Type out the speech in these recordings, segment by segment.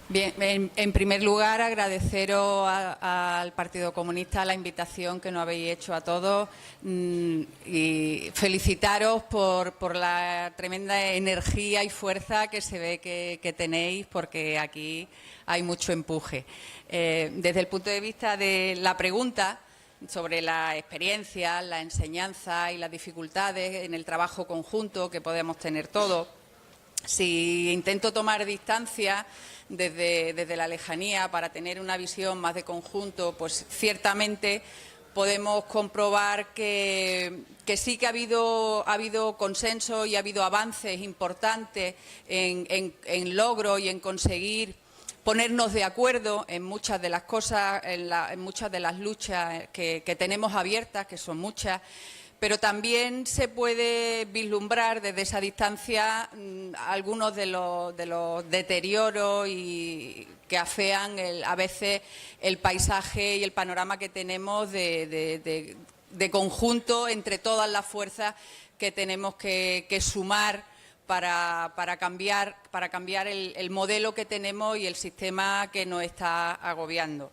Bien, en primer lugar, agradeceros al Partido Comunista la invitación que nos habéis hecho a todos y felicitaros por la tremenda energía y fuerza que se ve que tenéis, porque aquí hay mucho empuje. Desde el punto de vista de la pregunta sobre la experiencia, la enseñanza y las dificultades en el trabajo conjunto que podemos tener todos, si intento tomar distancia desde la lejanía para tener una visión más de conjunto, pues ciertamente podemos comprobar que sí que ha habido consenso y ha habido avances importantes en logro y en conseguir ponernos de acuerdo en muchas de las cosas, en muchas de las luchas que tenemos abiertas, que son muchas. Pero también se puede vislumbrar desde esa distancia algunos de los deterioros que afean a veces el paisaje y el panorama que tenemos de conjunto entre todas las fuerzas que tenemos que sumar para cambiar el modelo que tenemos y el sistema que nos está agobiando.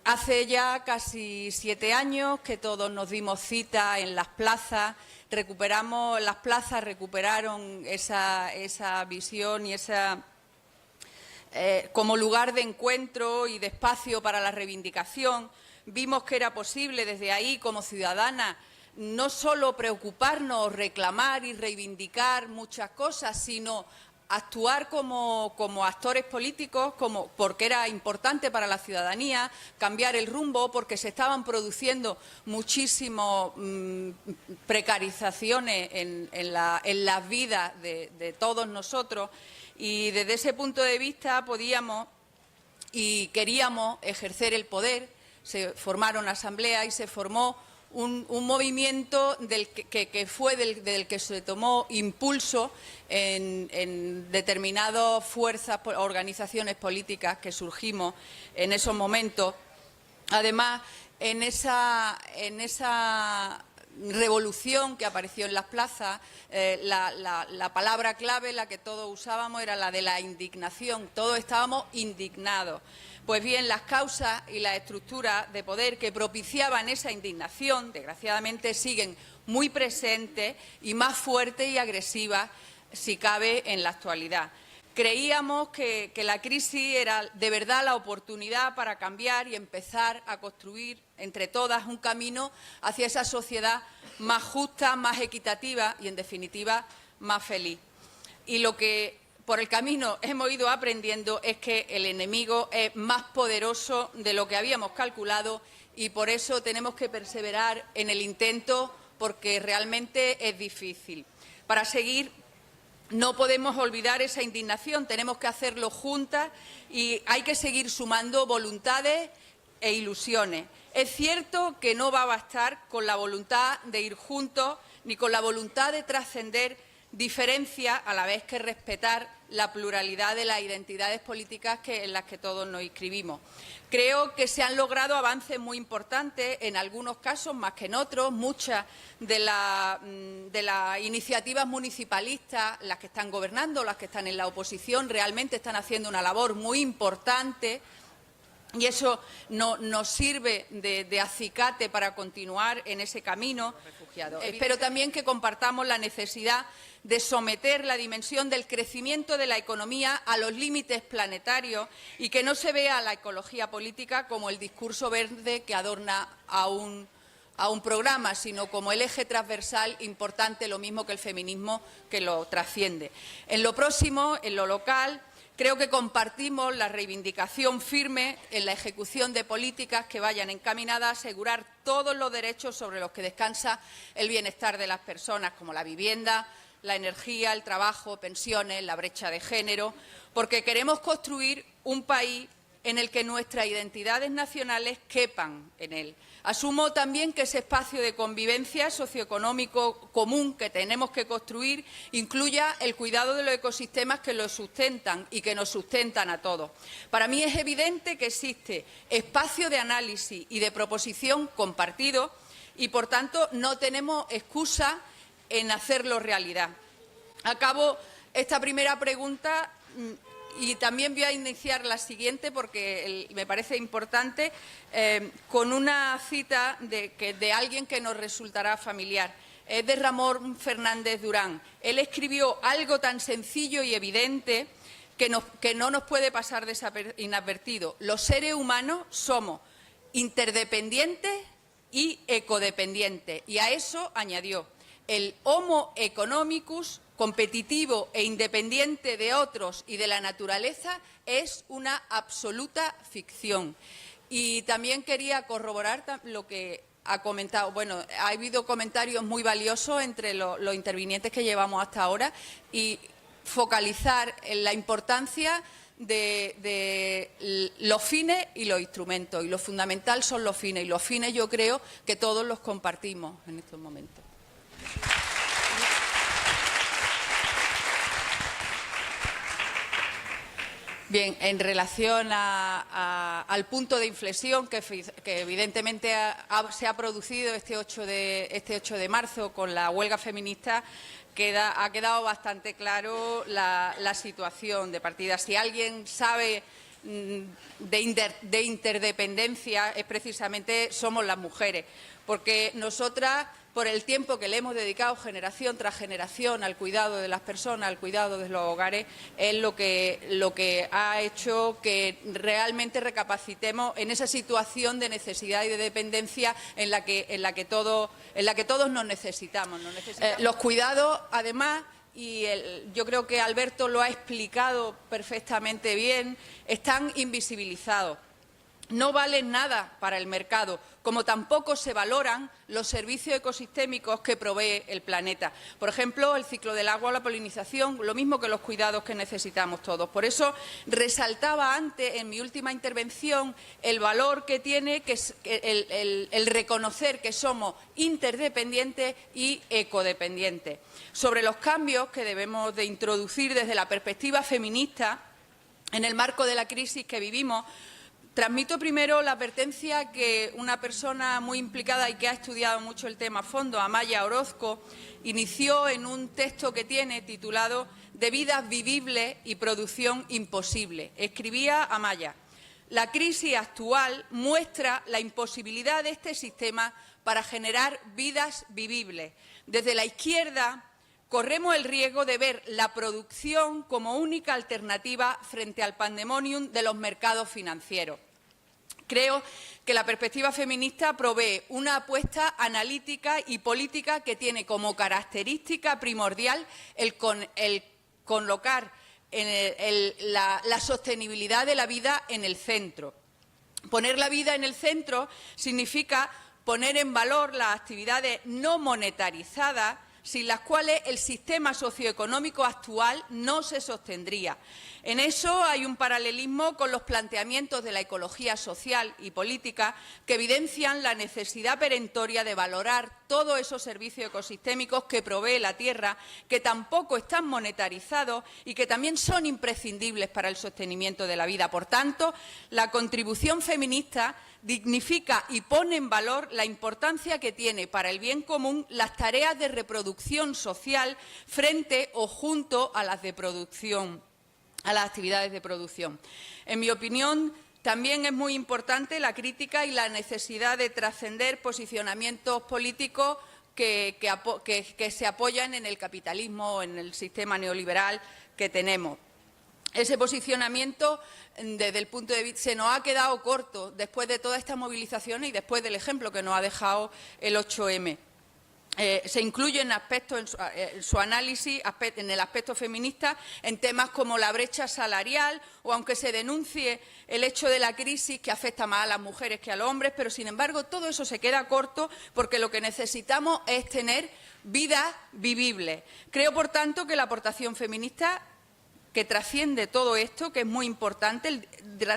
Hace ya casi 7 años que todos nos dimos cita en las plazas, las plazas recuperaron esa visión y como lugar de encuentro y de espacio para la reivindicación. Vimos que era posible desde ahí, como ciudadanas, no solo preocuparnos, reclamar y reivindicar muchas cosas, sino actuar como actores políticos, porque era importante para la ciudadanía cambiar el rumbo, porque se estaban produciendo muchísimas precarizaciones en las vidas de todos nosotros, y desde ese punto de vista podíamos y queríamos ejercer el poder. Se formaron asambleas y se formó un movimiento del que se tomó impulso en determinadas fuerzas, organizaciones políticas que surgimos en esos momentos. Además, en esa revolución que apareció en las plazas, la palabra clave, la que todos usábamos, era la de la indignación. Todos estábamos indignados. Pues bien, las causas y las estructuras de poder que propiciaban esa indignación, desgraciadamente, siguen muy presentes y más fuertes y agresivas, si cabe, en la actualidad. Creíamos que la crisis era de verdad la oportunidad para cambiar y empezar a construir entre todas un camino hacia esa sociedad más justa, más equitativa y, en definitiva, más feliz. Y lo que por el camino hemos ido aprendiendo es que el enemigo es más poderoso de lo que habíamos calculado, y por eso tenemos que perseverar en el intento, porque realmente es difícil. Para seguir, no podemos olvidar esa indignación, tenemos que hacerlo juntas y hay que seguir sumando voluntades e ilusiones. Es cierto que no va a bastar con la voluntad de ir juntos ni con la voluntad de trascender diferencias, a la vez que respetar la pluralidad de las identidades políticas en las que todos nos inscribimos. Creo que se han logrado avances muy importantes, en algunos casos más que en otros. Muchas de las iniciativas municipalistas, las que están gobernando, las que están en la oposición, realmente están haciendo una labor muy importante. Y eso nos sirve de acicate para continuar en ese camino. Espero también que compartamos la necesidad de someter la dimensión del crecimiento de la economía a los límites planetarios y que no se vea a la ecología política como el discurso verde que adorna a un programa, sino como el eje transversal importante, lo mismo que el feminismo, que lo trasciende. En lo próximo, en lo local, creo que compartimos la reivindicación firme en la ejecución de políticas que vayan encaminadas a asegurar todos los derechos sobre los que descansa el bienestar de las personas, como la vivienda, la energía, el trabajo, pensiones, la brecha de género, porque queremos construir un país en el que nuestras identidades nacionales quepan en él. Asumo también que ese espacio de convivencia socioeconómico común que tenemos que construir incluya el cuidado de los ecosistemas que lo sustentan y que nos sustentan a todos. Para mí es evidente que existe espacio de análisis y de proposición compartido y, por tanto, no tenemos excusa en hacerlo realidad. Acabo esta primera pregunta Y también voy a iniciar la siguiente porque me parece importante, con una cita de alguien que nos resultará familiar. Es de Ramón Fernández Durán. Él escribió algo tan sencillo y evidente que no nos puede pasar inadvertido. Los seres humanos somos interdependientes y ecodependientes. Y a eso añadió: el Homo economicus, competitivo e independiente de otros y de la naturaleza, es una absoluta ficción. Y también quería corroborar lo que ha comentado. Bueno, ha habido comentarios muy valiosos entre los intervinientes que llevamos hasta ahora, y focalizar en la importancia de los fines y los instrumentos. Y lo fundamental son los fines. Y los fines yo creo que todos los compartimos en estos momentos. Bien, en relación al punto de inflexión que evidentemente se ha producido este 8 de marzo con la huelga feminista, ha quedado bastante claro la situación de partida. Si alguien sabe de interdependencia, es precisamente somos las mujeres, porque nosotras, por el tiempo que le hemos dedicado generación tras generación al cuidado de las personas, al cuidado de los hogares, es lo que ha hecho que realmente recapacitemos en esa situación de necesidad y de dependencia en la que todos nos necesitamos. Los cuidados, además, y yo creo que Alberto lo ha explicado perfectamente bien, están invisibilizados. No valen nada para el mercado, como tampoco se valoran los servicios ecosistémicos que provee el planeta. Por ejemplo, el ciclo del agua o la polinización, lo mismo que los cuidados que necesitamos todos. Por eso resaltaba antes, en mi última intervención, el valor que tiene el reconocer que somos interdependientes y ecodependientes. Sobre los cambios que debemos de introducir desde la perspectiva feminista en el marco de la crisis que vivimos, transmito primero la advertencia que una persona muy implicada y que ha estudiado mucho el tema a fondo, Amaya Orozco, inició en un texto que tiene titulado «De vidas vivibles y producción imposible». Escribía Amaya: «La crisis actual muestra la imposibilidad de este sistema para generar vidas vivibles. Desde la izquierda corremos el riesgo de ver la producción como única alternativa frente al pandemonium de los mercados financieros». Creo que la perspectiva feminista provee una apuesta analítica y política que tiene como característica primordial el colocar la sostenibilidad de la vida en el centro. Poner la vida en el centro significa poner en valor las actividades no monetarizadas, sin las cuales el sistema socioeconómico actual no se sostendría. En eso hay un paralelismo con los planteamientos de la ecología social y política que evidencian la necesidad perentoria de valorar todos esos servicios ecosistémicos que provee la tierra, que tampoco están monetarizados y que también son imprescindibles para el sostenimiento de la vida. Por tanto, la contribución feminista dignifica y pone en valor la importancia que tiene para el bien común las tareas de reproducción social frente o junto a las de producción, a las actividades de producción. En mi opinión, también es muy importante la crítica y la necesidad de trascender posicionamientos políticos que se apoyan en el capitalismo o en el sistema neoliberal que tenemos. Ese posicionamiento, desde el punto de vista, se nos ha quedado corto después de todas estas movilizaciones y después del ejemplo que nos ha dejado el 8M. Se incluyen aspectos en su análisis, en el aspecto feminista, en temas como la brecha salarial, o aunque se denuncie el hecho de la crisis que afecta más a las mujeres que a los hombres, pero sin embargo todo eso se queda corto porque lo que necesitamos es tener vidas vivibles. Creo, por tanto, que la aportación feminista, que trasciende todo esto, que es muy importante,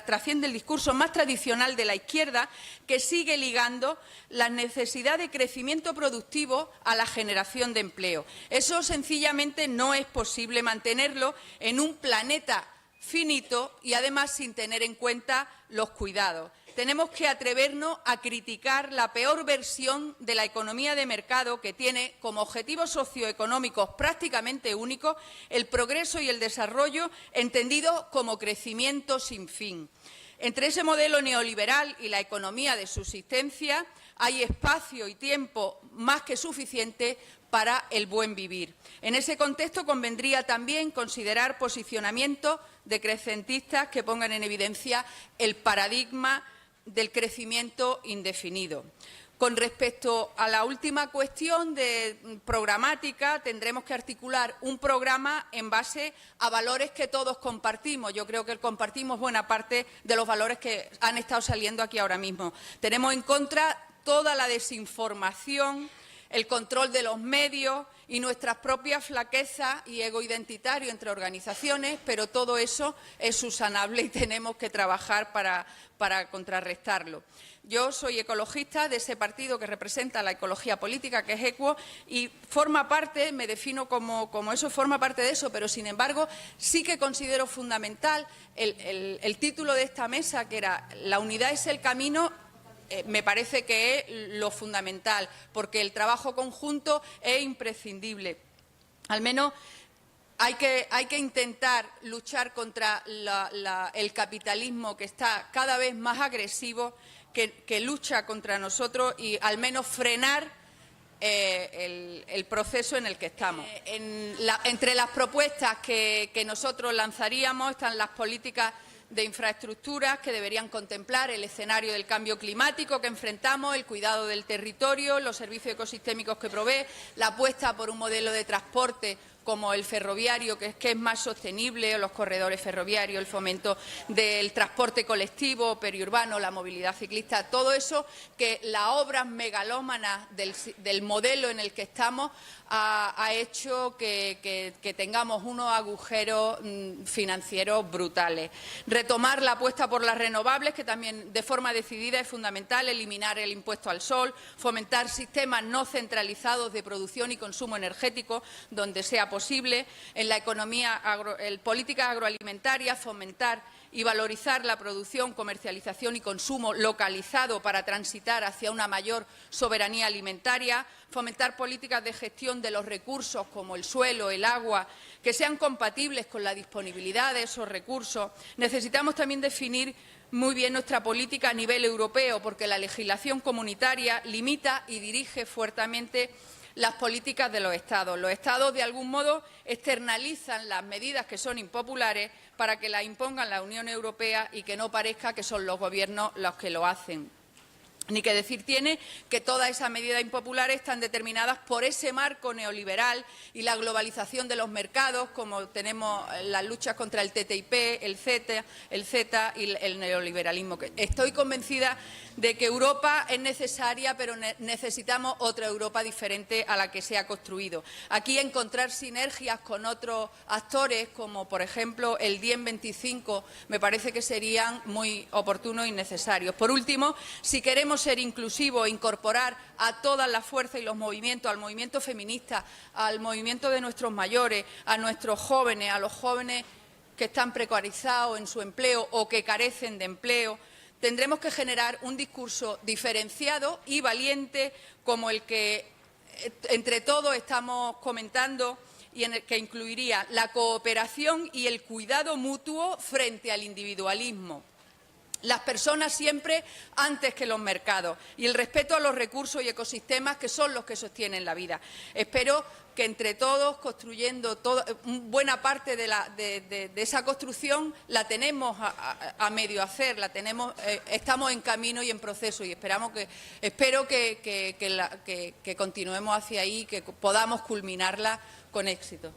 trasciende el discurso más tradicional de la izquierda, que sigue ligando la necesidad de crecimiento productivo a la generación de empleo. Eso sencillamente no es posible mantenerlo en un planeta finito y además sin tener en cuenta los cuidados. tenemos que atrevernos a criticar la peor versión de la economía de mercado, que tiene como objetivos socioeconómicos prácticamente únicos el progreso y el desarrollo entendido como crecimiento sin fin. Entre ese modelo neoliberal y la economía de subsistencia hay espacio y tiempo más que suficiente para el buen vivir. En ese contexto convendría también considerar posicionamientos decrecentistas que pongan en evidencia el paradigma del crecimiento indefinido. Con respecto a la última cuestión de programática, tendremos que articular un programa en base a valores que todos compartimos. Yo creo que compartimos buena parte de los valores que han estado saliendo aquí ahora mismo. Tenemos en contra toda la desinformación, el control de los medios y nuestras propias flaquezas y ego identitario entre organizaciones, pero todo eso es subsanable y tenemos que trabajar para contrarrestarlo. Yo soy ecologista de ese partido que representa la ecología política, que es EQUO, y forma parte, me defino como eso, forma parte de eso, pero sin embargo sí que considero fundamental el título de esta mesa, que era «La unidad es el camino». Me parece que es lo fundamental, porque el trabajo conjunto es imprescindible. Al menos hay que intentar luchar contra el capitalismo, que está cada vez más agresivo, que lucha contra nosotros, y al menos frenar el proceso en el que estamos. Entre las propuestas que nosotros lanzaríamos están las políticas de infraestructuras que deberían contemplar el escenario del cambio climático que enfrentamos, el cuidado del territorio, los servicios ecosistémicos que provee, la apuesta por un modelo de transporte como el ferroviario, que es más sostenible, o los corredores ferroviarios, el fomento del transporte colectivo, periurbano, la movilidad ciclista, todo eso que las obras megalómanas del modelo en el que estamos ha hecho que tengamos unos agujeros financieros brutales. Retomar la apuesta por las renovables, que también de forma decidida es fundamental, eliminar el impuesto al sol, fomentar sistemas no centralizados de producción y consumo energético donde sea posible, en la economía, políticas agroalimentarias, fomentar y valorizar la producción, comercialización y consumo localizado para transitar hacia una mayor soberanía alimentaria, fomentar políticas de gestión de los recursos como el suelo, el agua, que sean compatibles con la disponibilidad de esos recursos. Necesitamos también definir muy bien nuestra política a nivel europeo, porque la legislación comunitaria limita y dirige fuertemente las políticas de los Estados. Los Estados, de algún modo, externalizan las medidas que son impopulares para que las imponga la Unión Europea y que no parezca que son los gobiernos los que lo hacen. Ni que decir tiene que todas esas medidas impopulares están determinadas por ese marco neoliberal y la globalización de los mercados, como tenemos las luchas contra el TTIP, el CETA y el neoliberalismo. Estoy convencida de que Europa es necesaria, pero necesitamos otra Europa diferente a la que se ha construido. Aquí encontrar sinergias con otros actores, como por ejemplo el DIEM 25, me parece que serían muy oportunos y necesarios. Por último, si queremos ser inclusivos e incorporar a todas las fuerzas y los movimientos, al movimiento feminista, al movimiento de nuestros mayores, a nuestros jóvenes, a los jóvenes que están precarizados en su empleo o que carecen de empleo, tendremos que generar un discurso diferenciado y valiente como el que entre todos estamos comentando, y en el que incluiría la cooperación y el cuidado mutuo frente al individualismo. Las personas siempre antes que los mercados y el respeto a los recursos y ecosistemas que son los que sostienen la vida. Espero que entre todos, construyendo buena parte de esa construcción, la tenemos a medio hacer, estamos en camino y en proceso, y espero que continuemos hacia ahí y que podamos culminarla con éxito.